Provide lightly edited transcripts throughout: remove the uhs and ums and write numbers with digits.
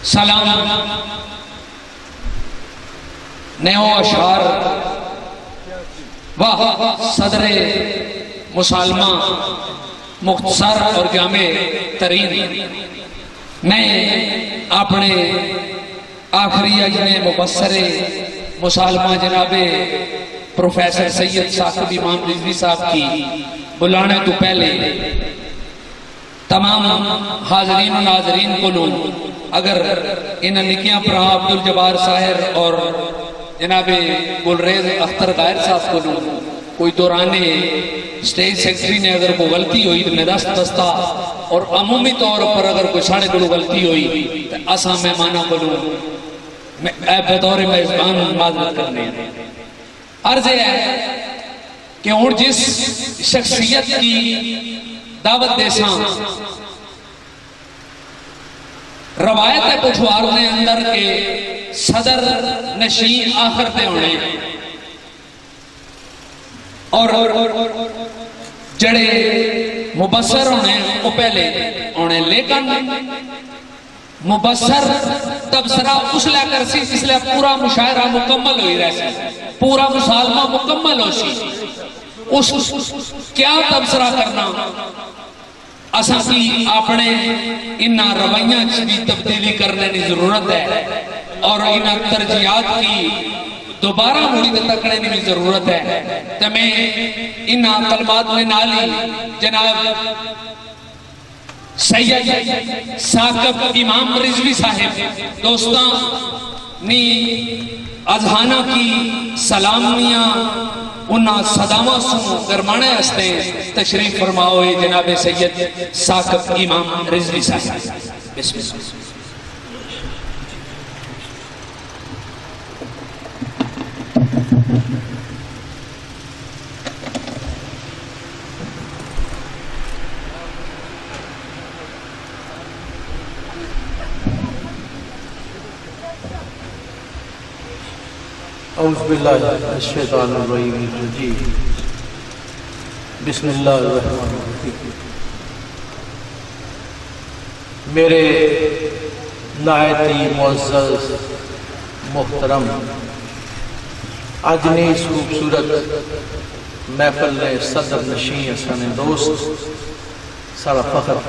سلام نیو اشعار واہ صدر مسالمہ مختصر اور جامع ترین میں اپنے آخری اجن مبصر مسالمہ جناب پروفیسر سید ثاقب امام رضوی صاحب کی بلانے تو پہلے تمام حاضرین و ناظرین کو لوں اگر ان نکیاں پرا عبدالجبار ساحر اور جناب گلریز اختر غائر صاحب کو لوں کوئی دورانے سٹیج سیکٹری نے اگر کوئی غلطی ہوئی تو میں دستا اور عمومی طور پر اگر کوئی ساڑھے کو غلطی ہوئی تو اساں مہمانہ کو لوں بطور میزبان معذرت کرنے ہیں۔ عرض ہے کہ ہوں جس شخصیت کی دعوت دے ساں روایت ہے پچھوار نے اندر کے صدر نشین آخر دے ہونے اور جڑے مبصر ہونے وہ پہلے ہونے لیکن مبصر تبصرہ اس لئے کر سی اس لئے پورا مشاعرہ مکمل ہوئی رہ سی پورا مسالمہ مکمل ہو سی اس کیا تبصرہ کرنا اساں کی اپنے انہا رویاں چلی تبدیلی کرنے کی ضرورت ہے اور انہا ترجیحات کی دوبارہ موڑی تکڑے کی ضرورت ہے تو میں انہا کلمات میں نالی جناب سید ثاقب امام رضوی صاحب دوستاں نی اذہانہ کی سلامیاں انہا صدامہ سنو گرمانے ہستے تشریف فرماؤئے جناب سید ثاقب امام رضوی صاحب بسم اللہ اعوذ باللہ من الشیطان الرجیم بسم اللہ الرحمن الرحیم میرے نہایت معزز محترم آجنی اس خوبصورت محفل نے صدر نشین اسان دوست سارا فخر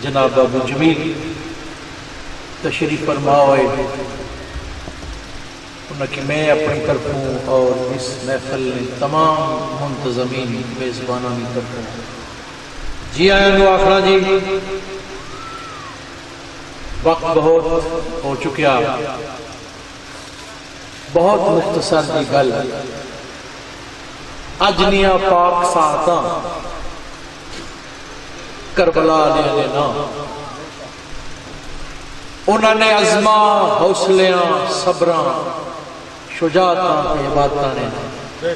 جناب ابو جمیل تشریف فرمائے کہ میں اپنی طرفوں اور اس محفل میں تمام منتظمین میزبانوں کی طرفوں جی آئیں لو آخرا جی وقت بہت ہو چکیا بہت مختصر کی گل اجنیاں پاک ساعتاں کربلا علیہ نام انہوں نے عزمہ حوصلیاں صبراں شجاعتاں عبادتاں نے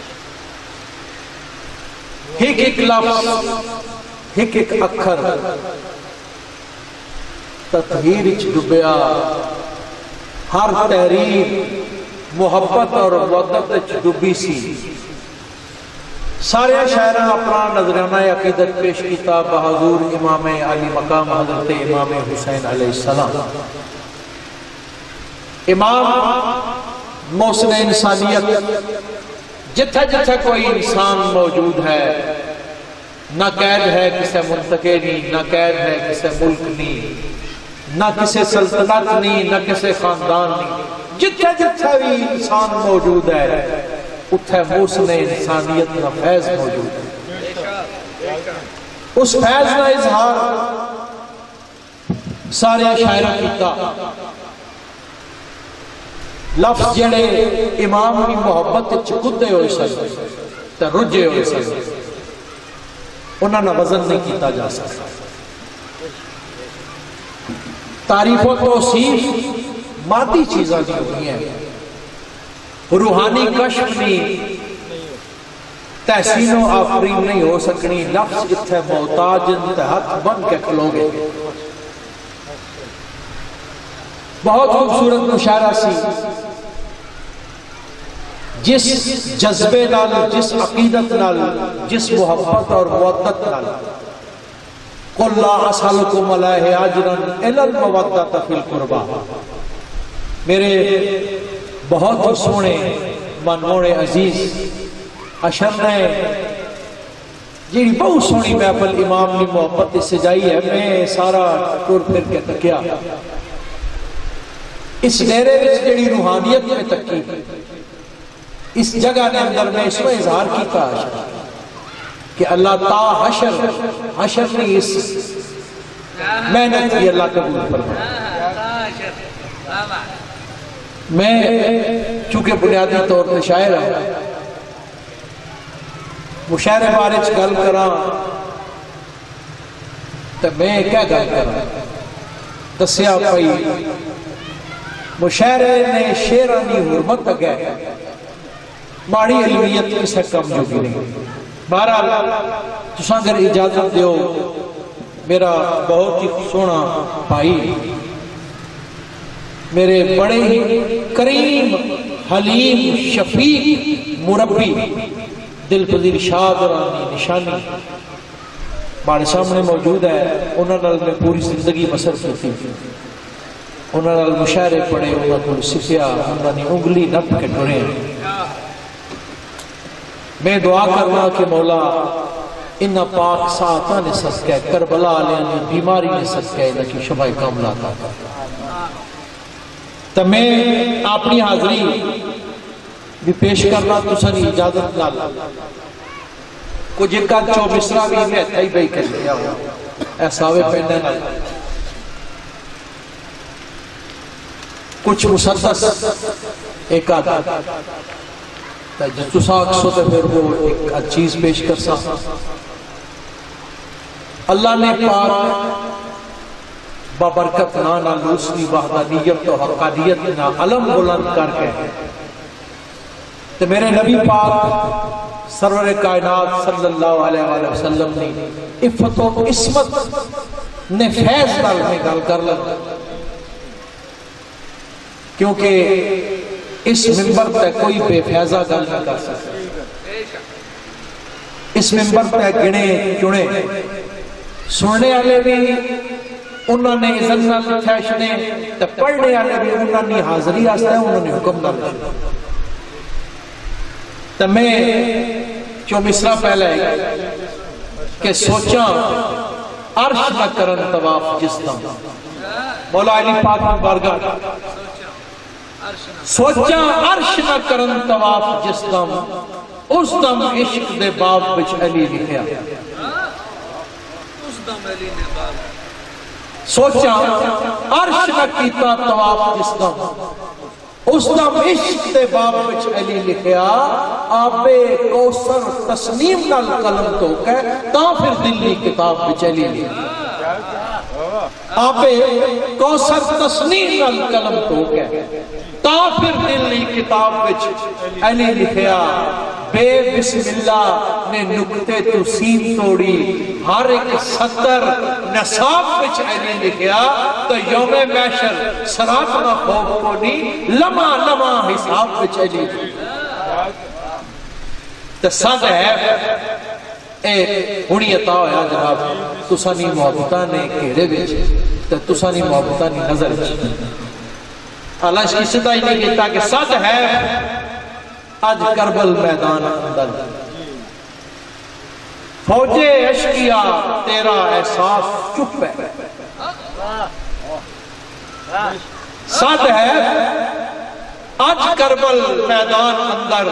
ایک لفظ ایک اکھر تطہیر اچ ڈبیا ہر تحریر محبت اور ودت اچ ڈبی سی سارے شاعراں اپنا نظرانہ عقیدت پیش کیتا بحضور امام علی مقام حضرت امام حسین علیہ السلام امام محسن انسانیت جتھے جتھے کوئی انسان موجود ہے نہ قید ہے کسے منتقے نہیں نہ قید ہے کسے ملک نہیں نہ کسے سلطنت نہیں نہ کسے خاندان نہیں جتھے جتھے بھی انسان موجود ہے اتھے محسن انسانیت نہ فیض موجود ہے اس فیض نہ اظہار سارے شاعرہ کیتا لفظ جڑے امام کی محبت چکتے ہوئے سن تے رجے ہوئے سن انہاں نہ وزن نہیں کیتا جا سکتا تعریف و توصیف مادی چیزاں دی ہوئی ہیں روحانی کشف نہیں تحسین و آفرین نہیں ہو سکنی لفظ اتھے محتاج انتہت بن کے کھلوگے بہت خوبصورت مشاعرہ سی جس جذبے نال جس عقیدت نال جس محبت اور مودت نال قل لا اسألکم علیہ اجرا الا المودۃ فی القربى. میرے بہت ہی سونے منموڑے عزیز اشر نے جی بہت سونی محفل امام نے محبت سے سجائی ہے. میں سارا ٹور پھر کے تکیا اس ڈیرے میں جڑی روحانیت میں تکی اس جگہ نے اندر میں اس میں اظہار کیتا کہ اللہ تا حشر نہیں اس محنت کی اللہ قبول فرمائے. میں چونکہ بنیادی طور پر شاعر ہوں مشاعرے بارے گل کراں تو میں کیا گل کراں دسیا پئی مشاعرے نے شیرانی حرمت اگے ماڑی علمیت کسے کم جو بھی نہیں. بہرحال تساں اگر اجازت دیو میرا بہت ہی سونا بھائی میرے بڑے ہی کریم حلیم شفیق مربی دل پذیر شاد رانی نشانی بارے سامنے موجود ہے. انہوں نے میں پوری زندگی بسر کی تھی. انہوں نے مشاعرے پڑھے انہوں کو سکھیا انہوں نے انگلی نپ کے ڈھڑے. میں دعا کرنا کہ مولا ان پاک ساتھاں نے صدقہ کربلا علیہ نے بیماری نے صدقہ انہوں کی شبہ کاملہ تھا. تو میں اپنی حاضری بھی پیش کرنا تو سنی اجازت نہ کچھ ایک آدھ چو مصرہ بھی میں تھائی بھائی کر لیا ہوں احساوے پہننے نہ کچھ مسدس ایک آدھ تو ساکھ سو تو پھر وہ ایک آدھ چیز پیش کر سا. اللہ نے پاک بابرکت نانا لوسنی وحدانیت و حقانیت نا علم بلند کر کے تو میرے نبی پاک سرور کائنات صلی اللہ علیہ وآلہ وسلم نے عفت و عصمت نے فیض نال میں گل کر لگا کیونکہ اس منبر پہ کوئی بے فیضہ گل نہ کر سکتا. اس منبر پہ گنے چنے سننے والے بھی انہوں نے اذن نہ لکھا شنے تو پڑھنے والے بھی انہوں نے حاضری آستا ہے انہوں نے حکم نہ لکھا. تو میں جو مصرہ پہلے کہ سوچاں عرش نہ کرن طواف جس دم مولا علی پاک بارگاہ سوچاں عرش نہ کرن طواف جس دم اس دم عشق دے باب بچ علی لکھیا. سوچاں عرش نہ کیتا طواف جس دم اس دم عشق دے باب بچ علی لکھیا. آبے کوثر تسنیم نال قلم تو کہ تا پھر دلی کتاب بچ علی لکھیا. آبے کوثر تسنیم نال قلم تو کہ تا پھر دلی کتاب بچ علی لکھیا. بے بسم اللہ نے نکتے تو سین توڑی ہر ایک سطر نصاب بچ علی لکھیا. تو یوم محشر سرات نہ خوف کو نہیں لمحہ لمحہ حساب بچ علی لکھیا. تو صد ہے اے ہونی عطا ہویا جناب تسانی محبتہ نے کہڑے بچ تو تسانی محبتہ نے نظر بچ. اللہ اس کی صدا ہی نہیں کہتا کہ صد ہے آج کربل میدان اندر فوج عشقیہ تیرا احساس چپ ہے. صد ہے آج کربل میدان اندر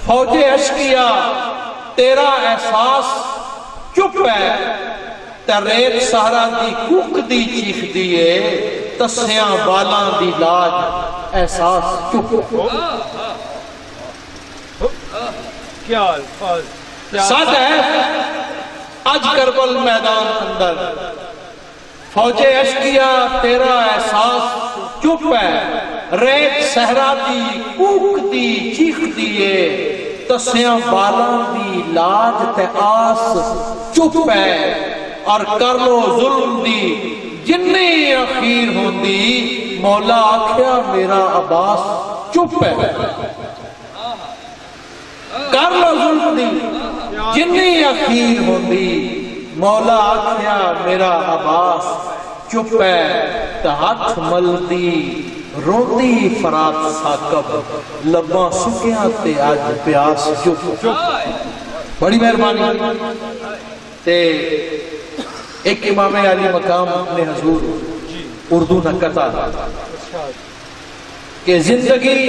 فوج عشقیہ تیرا احساس چپ ہے. تریت سہرہ دی کوک دی چیخ دیئے تسیاں بالاں دی لاج احساس چپ ساتھ ہے آج کربل میدان اندر فوج عشقیہ تیرا احساس چپ ہے. ریت صحرا دی کوک دی چیخ دیئے تسیاں بالاں دی لاج تے آس چپ ہے. اور کر لو ظلم دی جنی اخیر ہوندی مولا آکھیا میرا عباس چپ ہے. کر لو ظلم دی جنی اخیر ہوندی مولا آکھیا میرا عباس چپ ہے تے ہاتھ ملدی روندی فرات ساکب لباں سکیاں تے آج پیاس چپ بڑی مہربانی تے ایک امام علی مقام اپنے حضور اردو نکتا کہ زندگی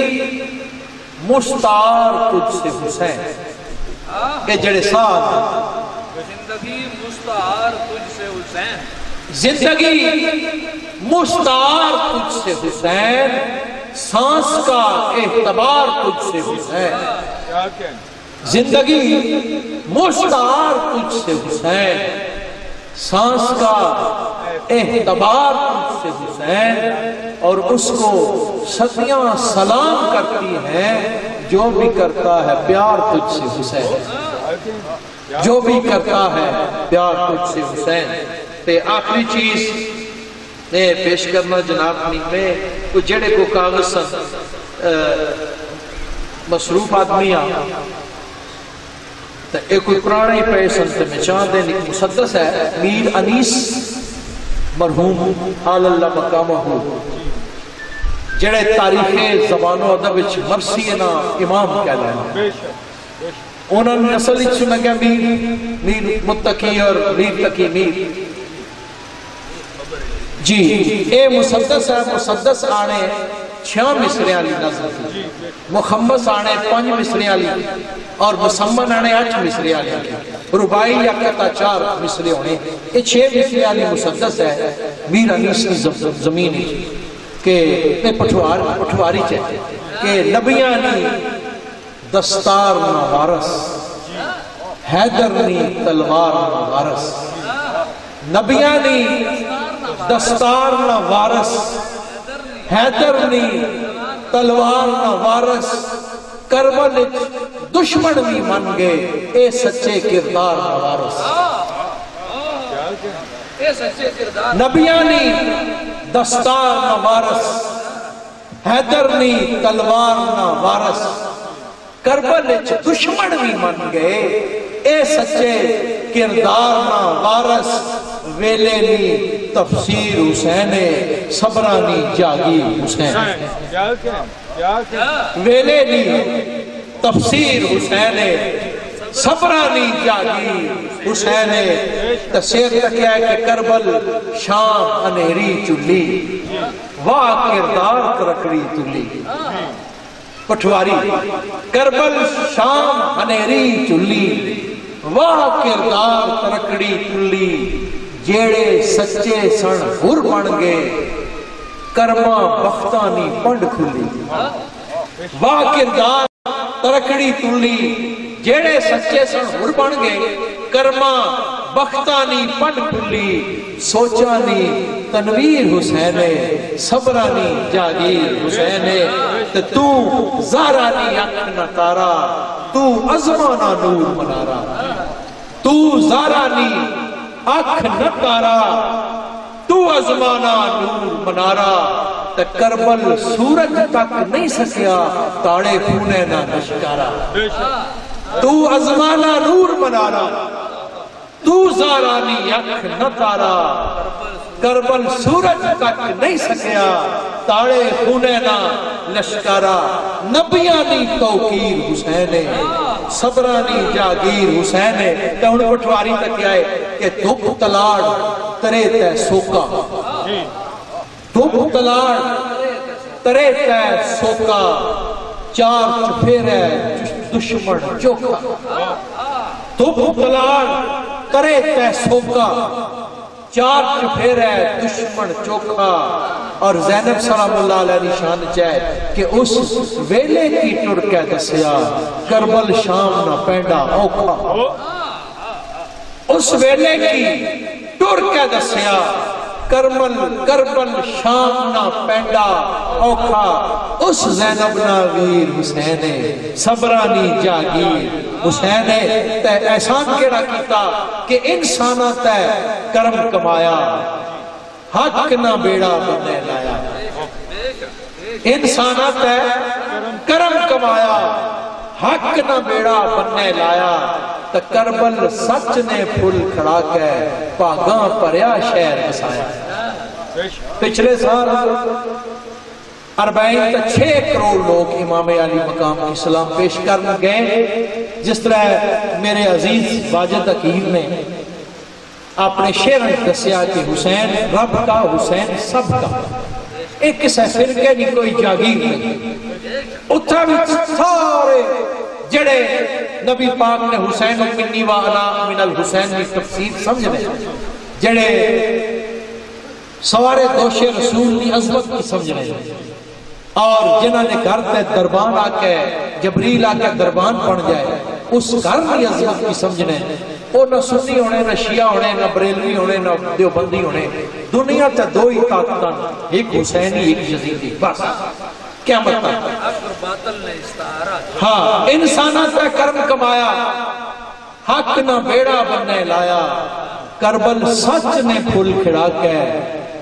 مستعار تجھ سے حسین کہ جڑے ساتھ زندگی مستعار تجھ سے حسین زندگی مستعار تجھ سے حسین سانس کا اعتبار تجھ سے حسین زندگی مستعار تجھ سے حسین سانس کا اعتبار تجھ سے حسین اور اس کو صدیاں سلام کرتی ہیں جو بھی کرتا ہے پیار تجھ سے حسین جو بھی کرتا ہے پیار تجھ سے حسین تے آخری چیز نے پیش کرنا جناب میں کوئی جڑے کو کاغذ مصروف آدمی ایک کوئی پرانے پیسن تے میں چاہتے ہیں ایک مسدس ہے میر انیس مرحوم حال اللہ مقامہ جڑے تاریخ زبان و ادب وچ مرثینا امام کہلانا انہوں نے نسل وچ میں کہ میر متقی اور میر تقی میر جی اے مسدس ہے مسدس آنے 6 مصرے والی نظر تھی مخمس آنے 5 مصرے والی اور مسمن آنے 8 مصرے والی ربائی یا قطع 4 مصرے ہونے یہ 6 مصرے والی مسدس ہے میر انیس کی زمین کہ پٹھواری چاہتے کہ نبیاں نی دستار نہ وارس حیدر نی تلوار نہ وارس نبیاں نی دستار نہ وارس حیدر نی تلوار نہ وارس کربل دشمن بھی من گئے اے سچے کردار نہ وارس نبیاں نی دستار نہ وارس حیدر نی تلوار نہ وارس کربل دشمن بھی من گئے اے سچے کردار نہ وارس ویلے نی تفسیر حسین صبرانی جاگی حسین ویلے نی تفسیر حسین صبرانی جاگی حسین تسیر تکیا ہے کہ کربل شام انہری چلی واہ کردار کرکڑی تلی پٹھواری کربل شام انہری چلی واہ کردار کرکڑی تلی جیڑے سچے سن ہر بن گئے کرما بختانی پنڈ کھلی واہ کردار ترکڑی تلی جیڑے سچے سن ہر بن گئے کرما بختانی پنڈ کھلی سوچانی تنویر حسین صبرانی جاگیر حسین تو زارانی اکھ نہ تارا تو عظمانہ نور منارا تو زارانی اکھ نہ تارا تو عظمانہ نور منارا تے کربل سورج تک نہیں سکیا تاڑے خونے نہ نشکارا تو عظمانہ نور منارا تو زارانی اکھ نہ تارا کربل سورج تک نہیں سکیا تاڑے خونے نہ لشکارا نبیانی توقیر حسین صبرانی جاگیر حسین تے انہوں پٹھواری تک آئے کہ دھوپ تلاڑ ترے تے سوکا دھوپ تلاڑ ترے تے سوکا چار چپھیرے دشمن چوکا دھوپ تلاڑ ترے تے سوکا چار چپھیرے دشمن چوکا اور زینب سلام اللہ علیہ نشان چاہے کہ اس ویلے کی ٹرکے دسیا کربل شام نہ پینڈا اوکھا اس ویلے کی ٹرکے دسیا کربل شام نہ پینڈا اوکھا اس زینب ناویر حسین صبرانی جاگیر حسین تے احسان کیڑا کیتا کہ انسانہ تے کرم کمایا حق نہ بیڑا بندے لایا انسانہ تے کرم کمایا حق نہ بیڑا بننے لایا تو کربل سچ نے پھول کھڑا کے پاگاں پریا شہر بسایا۔ پچھلے سال 40 تا 6 کروڑ لوگ امام علی مقام کی سلام پیش کرنے گئے۔ جس طرح میرے عزیز واجد حکیم نے اپنے شعر میں دسیا کہ حسین رب کا، حسین سب کا، ایک کسے فرقے نہیں، کوئی جاگیر نہیں۔ اتھا بھی سارے جڑے نبی پاک نے حسین منی و انا من الحسین کی تفسیر سمجھنے، جڑے سوارے دوش رسول کی عظمت کی سمجھنے، اور جنہاں نے گھر تے دربان آکے جبریل آکے دربان پڑھ جائے اس گھر کی عظمت کی سمجھنے، وہ نہ سنی ہونے، نہ شیعہ ہونے، نہ بریلوی ہونے، نہ دیوبندی ہونے، دنیا تے دو ہی طاقتاں، ایک حسینی ایک یزیدی، بس کیا مطلب؟ ہاں، انسانات کا کرم کمایا، حق نہ بیڑا بننے لایا، کربل سچ نے پھول کھڑا کے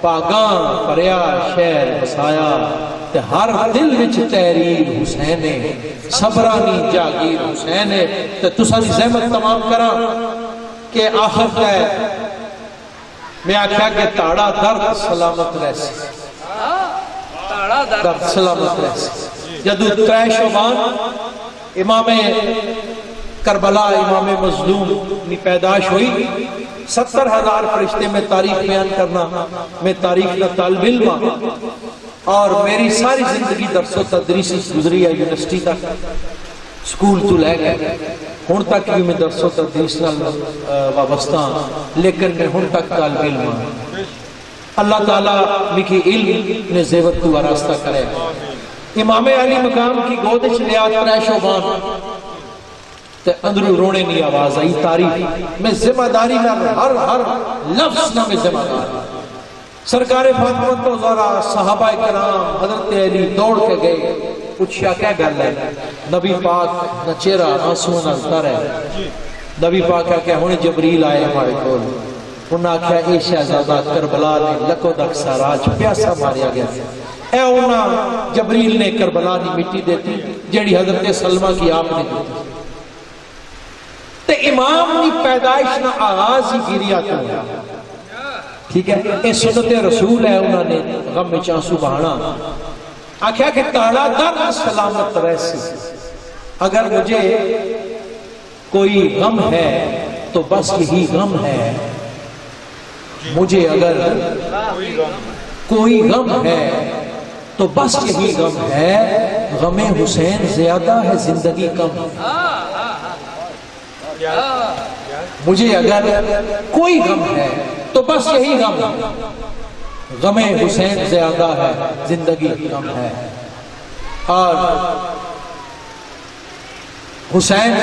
پاگاں پریا شہر بسایا، تے ہر دل وچ تحریر حسین ہے، صبرانی جاگیر حسین ہے۔ تے تسانی زحمت تمام کرا کہ آخر تے میں آکھا کہ تاڑا درد سلامت رہسی، درد سلامت رہسی۔ جدو 3 شعبان امام کربلا، امام مظلوم میں پیدائش ہوئی، 70,000 فرشتے میں تاریخ بیان کرنا، میں تاریخ نہ طالب علم، اور میری ساری زندگی درس و تدریس گزری ہے، یونیورسٹی تک، سکول تو لے گئے، ہن تک بھی میں درس و تدریس وابستہ، لیکن میں ہن تک طالب علم ہوں۔ اللہ تعالیٰ مکی علم نے زیور تو وراستہ کرے۔ امام علی مقام کی گودش لیا 3 شعبان، تے اندرو رونے نہیں آواز آئی، تاریخ میں ذمہ داری میں ہر لفظ نہ میں ذمہ داری۔ سرکار فاطمہ تو زارا صحابہ کرام حضرت علی دوڑ کے گئے، پوچھا کیا گل ہے؟ نبی پاک نہ چہرہ آنسو نظر ہے۔ نبی پاک کہا کہ ہونے جبریل آئے ہمارے کول، انہاں کہا اے شہزادہ کربلا نے لکو دک ساراج پیاسا ماریا گیا، اے انہاں جبریل نے کربلا نے مٹی دیتی جیڑی حضرت سلمہ کی آپ نے دیتی۔ تے امام نے پیدائش نہ آغاز ہی گریا تو ہے، ٹھیک ہے، اے سنت رسول ہے، انہوں نے غم میں چانسو بہانا، آکھیا کہ تاڑا درد سلامت رہسی، اگر مجھے کوئی غم ہے تو بس یہی غم ہے، مجھے اگر کوئی غم ہے تو بس یہی غم ہے، غم حسین زیادہ ہے زندگی کم، مجھے اگر کوئی غم ہے تو بس یہی غم ہے، غم حسین زیادہ ہے زندگی کم ہے۔ اور حسین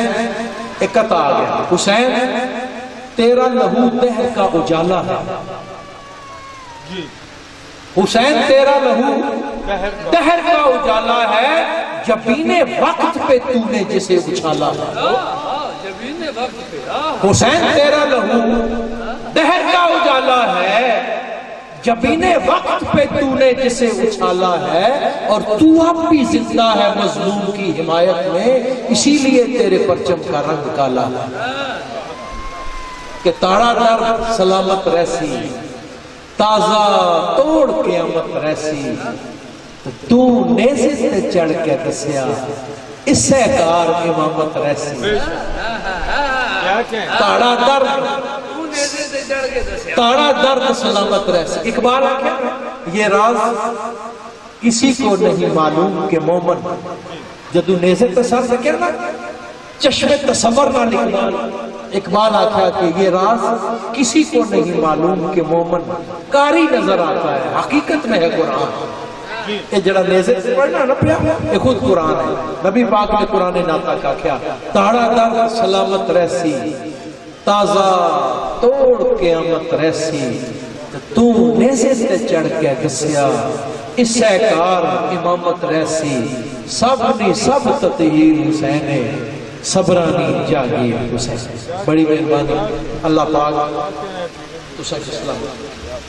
اکت آ گیا، حسین تیرا لہو دہر کا اجالا ہے، حسین تیرا لہو دہر کا اجالا ہے، جبین وقت پہ تو نے جسے اچھالا ہے۔ حسین تیرا لہو دہر کا اجالا ہے، جبین وقت پہ تو نے جسے اچھالا ہے، اور تو اب بھی زندہ ہے مظلوم کی حمایت میں، اسی لیے تیرے پرچم کا رنگ کالا ہے۔ کہ تاڑا درد سلامت رہسی، تازہ توڑ قیامت رہسی، تو نیزے سے چڑھ کے دسیا، اس سے کار امامت رہسی۔ تاڑا درد سلامت رہسی۔ اقبال آکھا یہ راز کسی کو نہیں معلوم کہ مومن، جدو نیزے تے سر سے کہنا چشم تصور نہ لکھنا، اقبال آکھا کہ یہ راز کسی کو نہیں معلوم کہ مومن کاری نظر آتا ہے، حقیقت میں ہے قرآن۔ یہ جڑا نیزے سے پڑھنا نہ پیا، یہ خود قرآن ہے۔ نبی پاک نے قرآن ناتا کا کیا، تاڑا درد سلامت رہسی، تازہ توڑ قیامت رہسی، تو نیزے سے چڑھ کے دسیا، اس سے کار امامت رہسی، سب نے سب تطہیر حسین ہے، صبرانی جاگیر حسین۔ بڑی مہربانی، اللہ پاک تو سچ اسلام